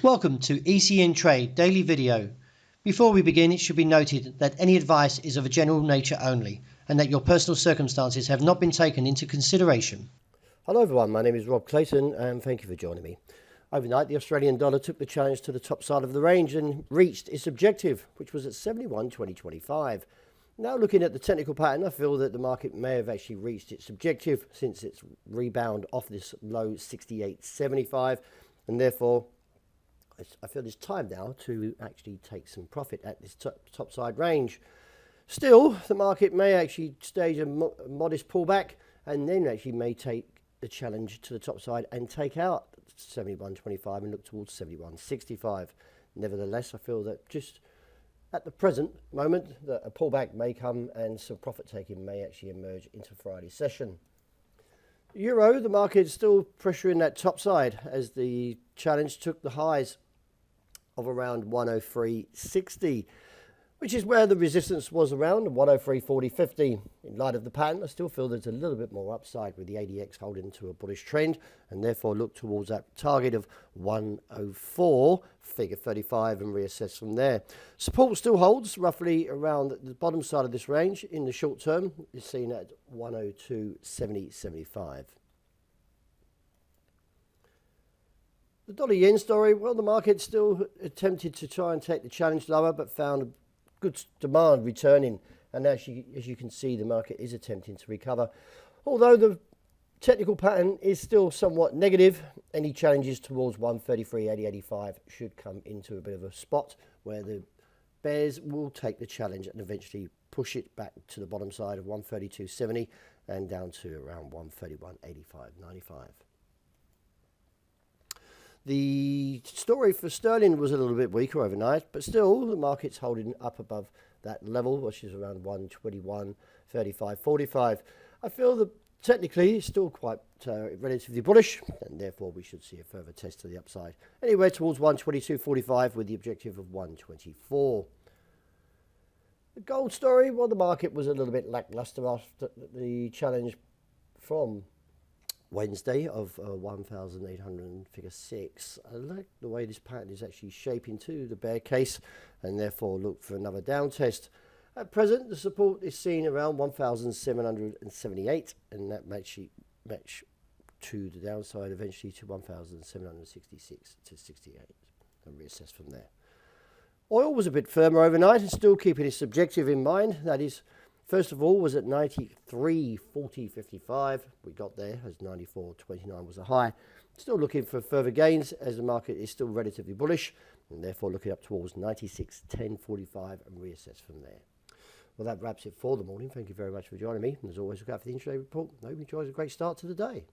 Welcome to ECNTRADE Daily Video. Before we begin, it should be noted that any advice is of a general nature only and that your personal circumstances have not been taken into consideration. Hello everyone, my name is Rob Clayton and thank you for joining me. Overnight, the Australian dollar took the challenge to the top side of the range and reached its objective, which was at 71.2025. Now looking at the technical pattern, I feel that the market may have actually reached its objective since its rebound off this low 68.75, and therefore I feel it's time now to actually take some profit at this top side range. Still, the market may actually stage a modest pullback and then actually may take the challenge to the top side and take out 71.25 and look towards 71.65. Nevertheless, I feel that just at the present moment that a pullback may come and some profit taking may actually emerge into Friday's session. Euro, the market is still pressuring that top side as the challenge took the highs of around 103.60, which is where the resistance was around 103.40.50. In light of the pattern, I still feel there's a little bit more upside with the ADX holding to a bullish trend and therefore look towards that target of 104, figure 35, and reassess from there. Support still holds roughly around the bottom side of this range in the short term, is seen at 102.70.75. The dollar yen story, well, the market still attempted to try and take the challenge lower, but found good demand returning. And as you can see, the market is attempting to recover. Although the technical pattern is still somewhat negative, any challenges towards 133.80.85 should come into a bit of a spot where the bears will take the challenge and eventually push it back to the bottom side of 132.70 and down to around 131.85.95. The story for sterling was a little bit weaker overnight, but still the market's holding up above that level, which is around 121.35.45. I feel that technically it's still quite relatively bullish, and therefore we should see a further test to the upside. Anywhere towards 122.45 with the objective of 124. The gold story, well, the market was a little bit lackluster after the challenge from Wednesday of 1,800.6. I like the way this pattern is actually shaping to the bear case and therefore look for another down test. At present, the support is seen around 1,778 and that match to the downside eventually to 1,766 to 68 and reassess from there. Oil was a bit firmer overnight and still keeping its objective in mind. That is, first of all, was at 93.40.55. We got there as 94.29 was a high. Still looking for further gains as the market is still relatively bullish and therefore looking up towards 96.10.45 and reassess from there. Well, that wraps it for the morning. Thank you very much for joining me. And as always, look out for the intraday report. I hope you enjoy a great start to the day.